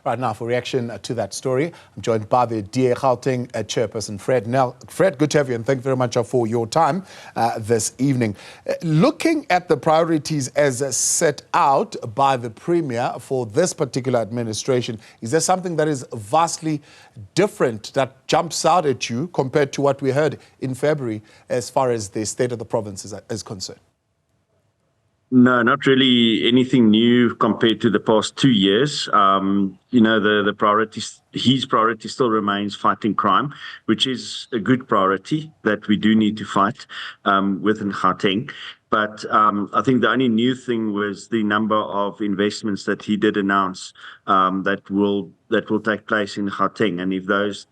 Right now, for reaction to that story, I'm joined by the Gauteng chairperson, Fred Nel. Fred, good to have you, and thank you very much for your time this evening. Looking at the priorities as set out by the Premier for this particular administration, is there something that is vastly different that jumps out at you compared to what we heard in February as far as the state of the province is concerned? No, not really anything new compared to the past 2 years. The priorities, his priority still remains fighting crime, which is a good priority that we do need to fight within Gauteng. But I think the only new thing was the number of investments that he did announce that will take place in Gauteng. And if those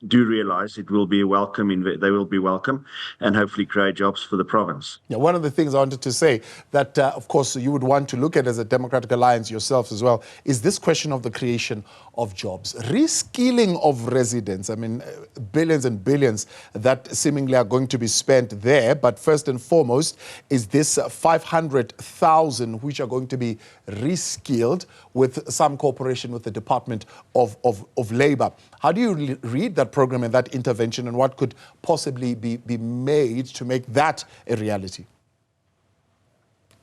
do realize it will be they will be welcome and hopefully create jobs for the province. Yeah, one of the things I wanted to say that, of course, you would want to look at as a Democratic Alliance yourselves as well, is this question of the creation of jobs. Reskilling of residents, I mean, billions and billions that seemingly are going to be spent there. But first and foremost is this 500,000 which are going to be reskilled with some cooperation with the Department of Labour. How do you read that program and that intervention, and what could possibly be made to make that a reality?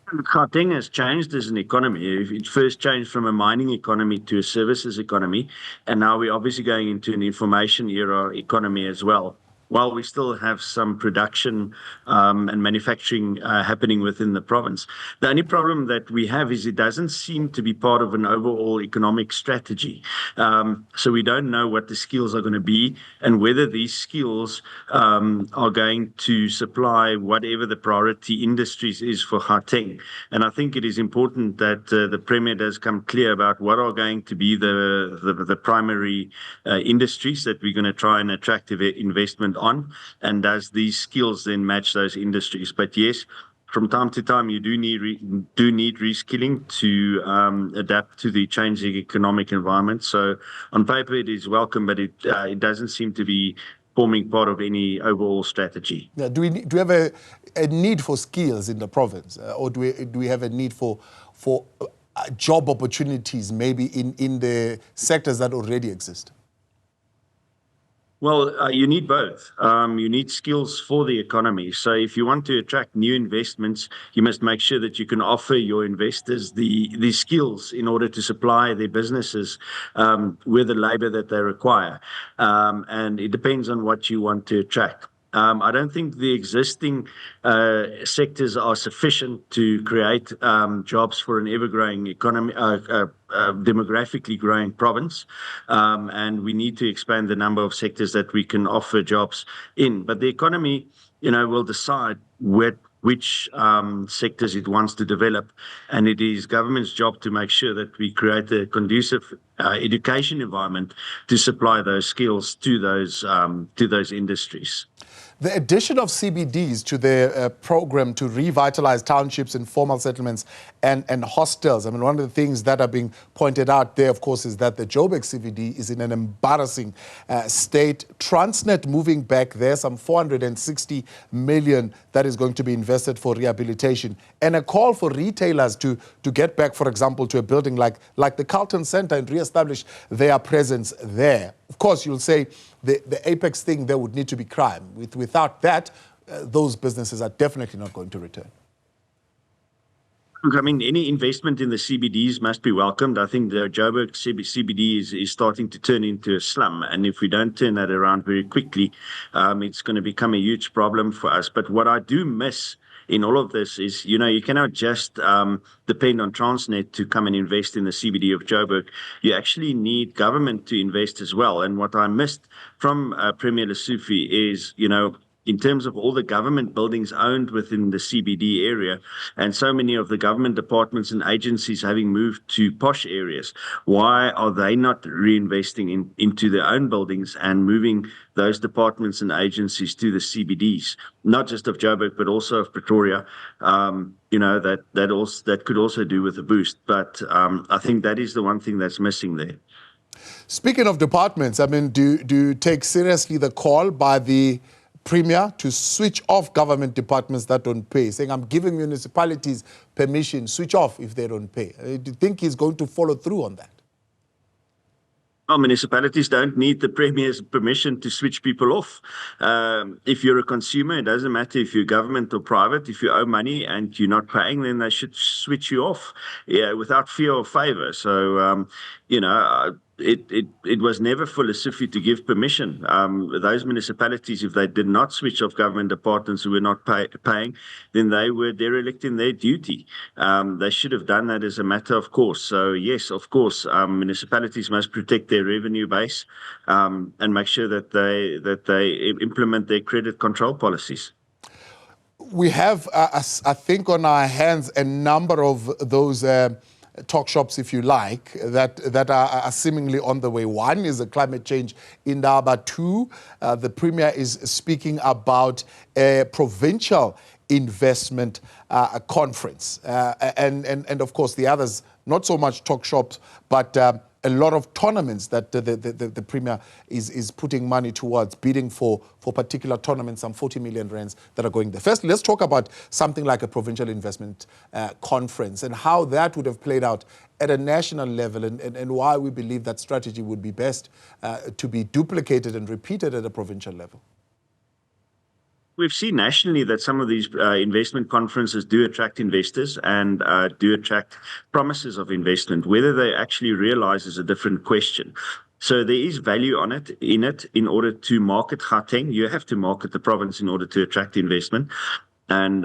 Gauteng has changed as an economy. It first changed from a mining economy to a services economy, and now we're obviously going into an information era economy as well. While we still have some production and manufacturing happening within the province. The only problem that we have is it doesn't seem to be part of an overall economic strategy. So we don't know what the skills are going to be and whether these skills are going to supply whatever the priority industries is for Gauteng. And I think it is important that the Premier does come clear about what are going to be the primary industries that we're going to try and attract investment on, and does these skills then match those industries. But yes, from time to time you do need reskilling to adapt to the changing economic environment. So on paper it is welcome, but it doesn't seem to be forming part of any overall strategy. Yeah, do we have a need for skills in the province, or do we have a need for job opportunities maybe in the sectors that already exist? Well, you need both. You need skills for the economy. So if you want to attract new investments, you must make sure that you can offer your investors the skills in order to supply their businesses with the labor that they require. And it depends on what you want to attract. I don't think the existing sectors are sufficient to create jobs for an ever-growing economy, demographically growing province, and we need to expand the number of sectors that we can offer jobs in. But the economy, will decide which sectors it wants to develop, and it is government's job to make sure that we create a conducive education environment to supply those skills to those industries. The addition of CBDs to the program to revitalize townships, informal settlements and hostels. I mean, one of the things that are being pointed out there, of course, is that the Joburg CBD is in an embarrassing state. Transnet moving back there, some 460 million that is going to be invested for rehabilitation. And a call for retailers to get back, for example, to a building like the Carlton Centre and re-establish their presence there. Of course, you'll say the apex thing there would need to be crime. Without that, those businesses are definitely not going to return. Look, I mean, any investment in the CBDs must be welcomed. I think the Joburg CBD is starting to turn into a slum. And if we don't turn that around very quickly, it's going to become a huge problem for us. But what I do miss in all of this is, you cannot just depend on Transnet to come and invest in the CBD of Joburg. You actually need government to invest as well. And what I missed from Premier Lesufi is, in terms of all the government buildings owned within the CBD area, and so many of the government departments and agencies having moved to posh areas, why are they not reinvesting into their own buildings and moving those departments and agencies to the CBDs, not just of Joburg, but also of Pretoria? That could also do with a boost. But I think that is the one thing that's missing there. Speaking of departments, I mean, do you take seriously the call by the Premier to switch off government departments that don't pay, saying, I'm giving municipalities permission, switch off if they don't pay? Do you think he's going to follow through on that? Well, municipalities don't need the Premier's permission to switch people off. If you're a consumer, it doesn't matter if you're government or private. If you owe money and you're not paying, then they should switch you off, yeah, without fear or favor. So, you know, it was never for Lesufi to give permission. Those municipalities, if they did not switch off government departments who were not paying, then they were derelict in their duty. They should have done that as a matter of course. So yes, of course, municipalities must protect their revenue base and make sure that they implement their credit control policies. We have, I think, on our hands a number of those talk shops, if you like, that are seemingly on the way. One is a climate change indaba. Two, the Premier is speaking about a provincial investment conference. And of course, the others, not so much talk shops, but a lot of tournaments that the Premier is putting money towards, bidding for particular tournaments, some 40 million rands that are going there. First, let's talk about something like a provincial investment conference and how that would have played out at a national level and why we believe that strategy would be best to be duplicated and repeated at a provincial level. We've seen nationally that some of these investment conferences do attract investors and do attract promises of investment. Whether they actually realize is a different question. So there is value in it in order to market Gauteng. You have to market the province in order to attract investment and,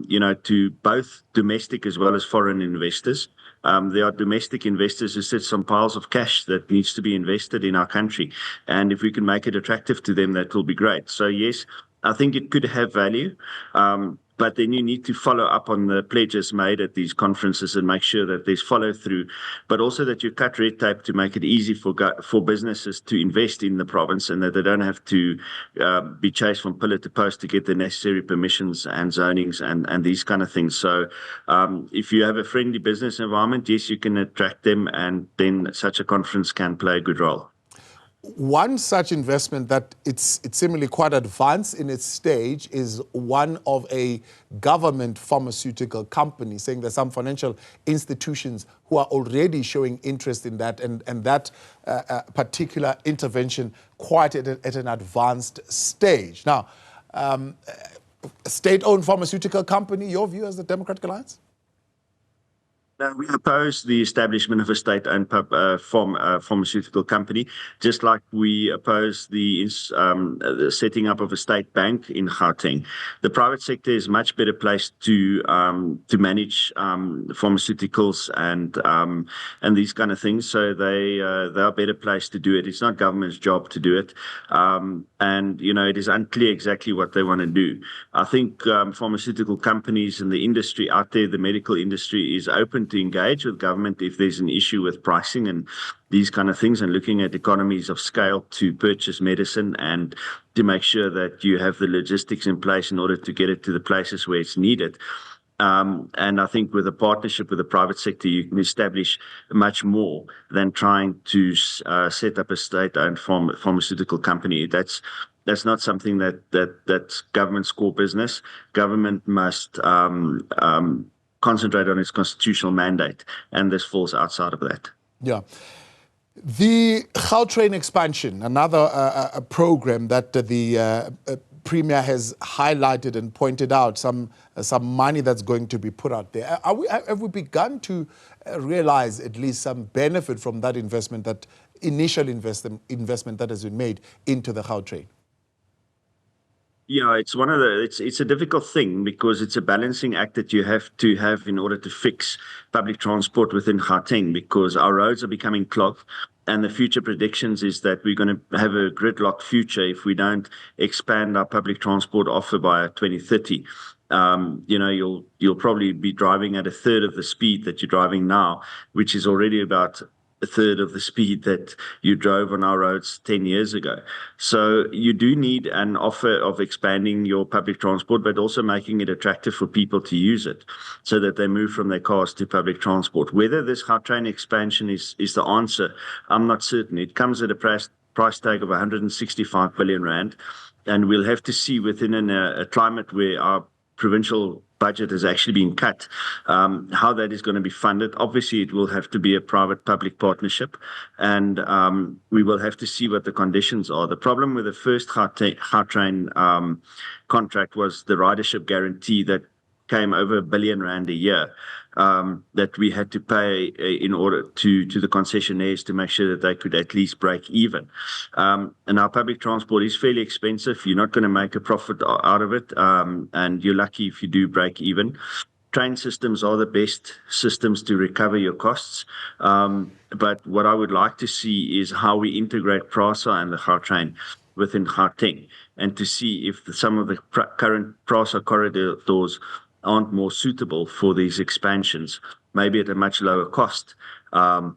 you know, to both domestic as well as foreign investors. There are domestic investors who sit on piles of cash that needs to be invested in our country. And if we can make it attractive to them, that will be great. So yes, I think it could have value, but then you need to follow up on the pledges made at these conferences and make sure that there's follow through, but also that you cut red tape to make it easy for businesses to invest in the province and that they don't have to be chased from pillar to post to get the necessary permissions and zonings and these kind of things. So if you have a friendly business environment, yes, you can attract them, and then such a conference can play a good role. One such investment that it's seemingly quite advanced in its stage is one of a government pharmaceutical company, saying there's some financial institutions who are already showing interest in that, and that particular intervention quite at an advanced stage. Now, a state-owned pharmaceutical company, your view as the Democratic Alliance? No, we oppose the establishment of a state-owned pharmaceutical company, just like we oppose the setting up of a state bank in Gauteng. The private sector is much better placed to manage pharmaceuticals and these kind of things. So they are better placed to do it. It's not government's job to do it, and you know it is unclear exactly what they want to do. I think pharmaceutical companies and the industry out there, the medical industry, is open to engage with government if there's an issue with pricing and these kind of things, and looking at economies of scale to purchase medicine and to make sure that you have the logistics in place in order to get it to the places where it's needed. And I think with a partnership with the private sector, you can establish much more than trying to set up a state-owned pharmaceutical company. That's not something that's government's core business. Government must concentrate on its constitutional mandate, and this falls outside of that. Yeah. The Gautrain expansion, another program that the Premier has highlighted and pointed out, some money that's going to be put out there. Have we begun to realize at least some benefit from that investment, that initial investment that has been made into the Gautrain? Yeah, it's it's a difficult thing because it's a balancing act that you have to have in order to fix public transport within Gauteng, because our roads are becoming clogged. And the future predictions is that we're going to have a gridlocked future if we don't expand our public transport offer by 2030. You know, you'll probably be driving at a third of the speed that you're driving now, which is already about a third of the speed that you drove on our roads 10 years ago. So you do need an offer of expanding your public transport, but also making it attractive for people to use it so that they move from their cars to public transport. Whether this Gautrain expansion is the answer, I'm not certain. It comes at a price tag of 165 billion rand, and we'll have to see within a climate where our provincial budget has actually been cut. How that is going to be funded, obviously it will have to be a private-public partnership, and we will have to see what the conditions are. The problem with the first Gautrain contract was the ridership guarantee that came over R1 billion a year that we had to pay in order to the concessionaires to make sure that they could at least break even. And our public transport is fairly expensive. You're not going to make a profit out of it, and you're lucky if you do break even. Train systems are the best systems to recover your costs. But what I would like to see is how we integrate PRASA and the Gautrain within Gauteng, and to see if some of the current PRASA corridors aren't more suitable for these expansions, maybe at a much lower cost. And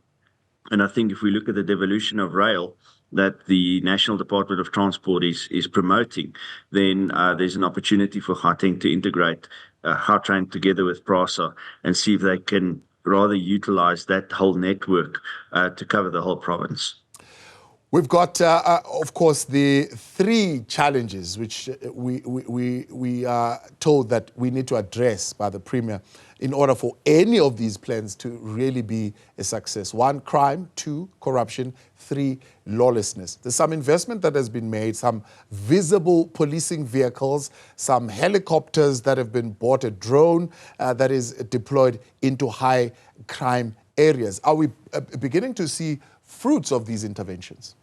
I think if we look at the devolution of rail that the National Department of Transport is promoting, then there's an opportunity for Gauteng to integrate Gautrain together with PRASA and see if they can rather utilize that whole network to cover the whole province. We've got, of course, the three challenges which we are told that we need to address by the Premier in order for any of these plans to really be a success. 1, crime. 2, corruption. 3, lawlessness. There's some investment that has been made, some visible policing vehicles, some helicopters that have been bought, a drone that is deployed into high crime areas. Are we beginning to see fruits of these interventions?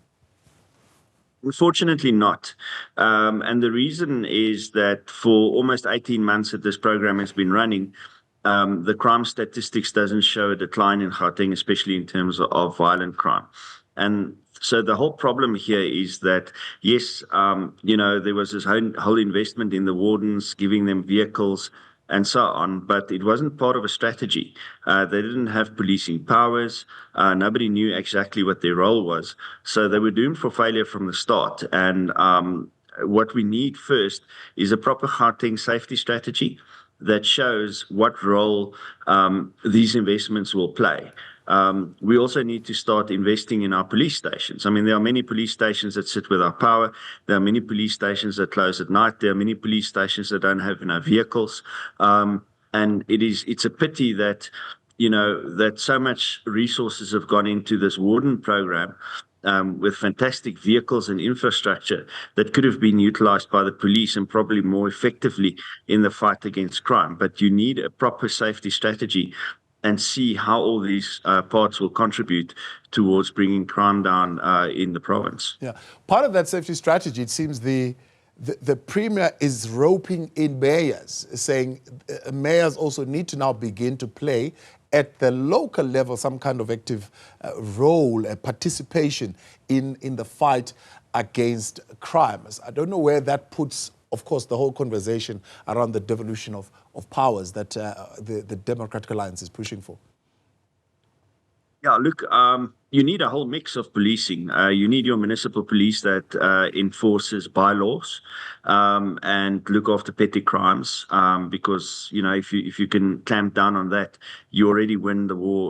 Unfortunately not. And the reason is that for almost 18 months that this program has been running, the crime statistics doesn't show a decline in Gauteng, especially in terms of violent crime. And so the whole problem here is that, yes, there was this whole investment in the wardens, giving them vehicles, and so on, but it wasn't part of a strategy. They didn't have policing powers. Nobody knew exactly what their role was. So they were doomed for failure from the start. And what we need first is a proper Gauteng safety strategy that shows what role these investments will play. We also need to start investing in our police stations. I mean, there are many police stations that sit without power. There are many police stations that close at night. There are many police stations that don't have enough vehicles. And it's a pity that, that so much resources have gone into this warden program with fantastic vehicles and infrastructure that could have been utilized by the police and probably more effectively in the fight against crime. But you need a proper safety strategy and see how all these parts will contribute towards bringing crime down in the province. Yeah, part of that safety strategy, it seems the Premier is roping in mayors, saying mayors also need to now begin to play at the local level some kind of active role, participation in the fight against crimes. I don't know where that puts, of course, the whole conversation around the devolution of powers that the Democratic Alliance is pushing for. Yeah, look, you need a whole mix of policing. You need your municipal police that enforces bylaws and look after petty crimes, because if you can clamp down on that, you already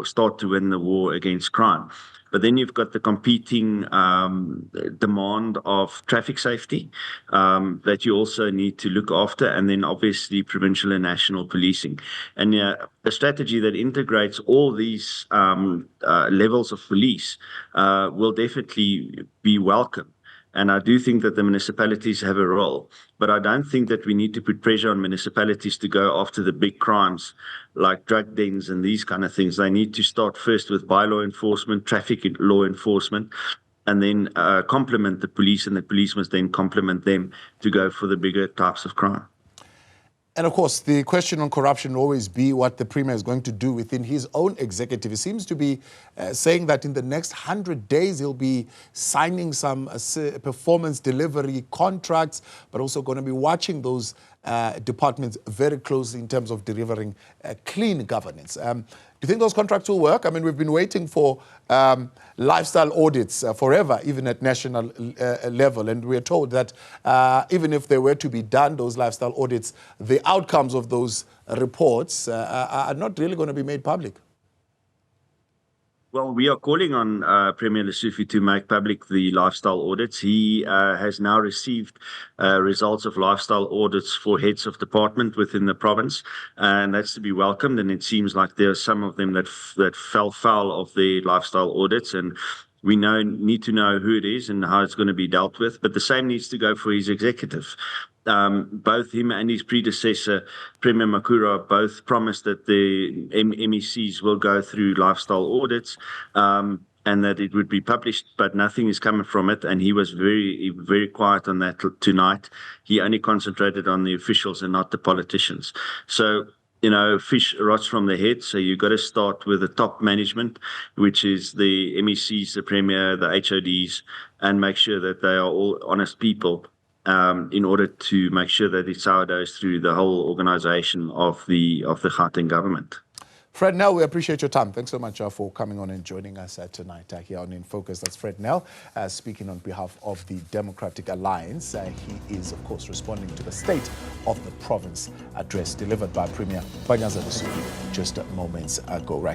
start to win the war against crime. But then you've got the competing demand of traffic safety that you also need to look after, and then obviously provincial and national policing. And a strategy that integrates all these levels of police will definitely be welcome. And I do think that the municipalities have a role, but I don't think that we need to put pressure on municipalities to go after the big crimes like drug dens and these kind of things. They need to start first with bylaw enforcement, traffic law enforcement, and then complement the police, and the police must then complement them to go for the bigger types of crime. And of course, the question on corruption will always be what the Premier is going to do within his own executive. He seems to be saying that in the next 100 days, he'll be signing some performance delivery contracts, but also going to be watching those departments very closely in terms of delivering clean governance. Do you think those contracts will work? I mean, we've been waiting for lifestyle audits forever, even at national level. And we're told that even if they were to be done, those lifestyle audits, the outcomes of those reports are not really going to be made public. Well, we are calling on Premier Lesufi to make public the lifestyle audits. He has now received results of lifestyle audits for heads of department within the province, and that's to be welcomed. And it seems like there are some of them that fell foul of the lifestyle audits, and we need to know who it is and how it's going to be dealt with. But the same needs to go for his executive. Both him and his predecessor, Premier Makura, both promised that the MECs will go through lifestyle audits and that it would be published, but nothing is coming from it. And he was very, very quiet on that tonight. He only concentrated on the officials and not the politicians. So, fish rots from the head. So you've got to start with the top management, which is the MECs, the Premier, the HODs, and make sure that they are all honest people. In order to make sure that it sourdoughs through the whole organization of the Gauteng government. Fred Nel, we appreciate your time. Thanks so much for coming on and joining us tonight here on In Focus. That's Fred Nel speaking on behalf of the Democratic Alliance. He is, of course, responding to the State of the Province address delivered by Premier Panyaza Lesufi just moments ago. Right.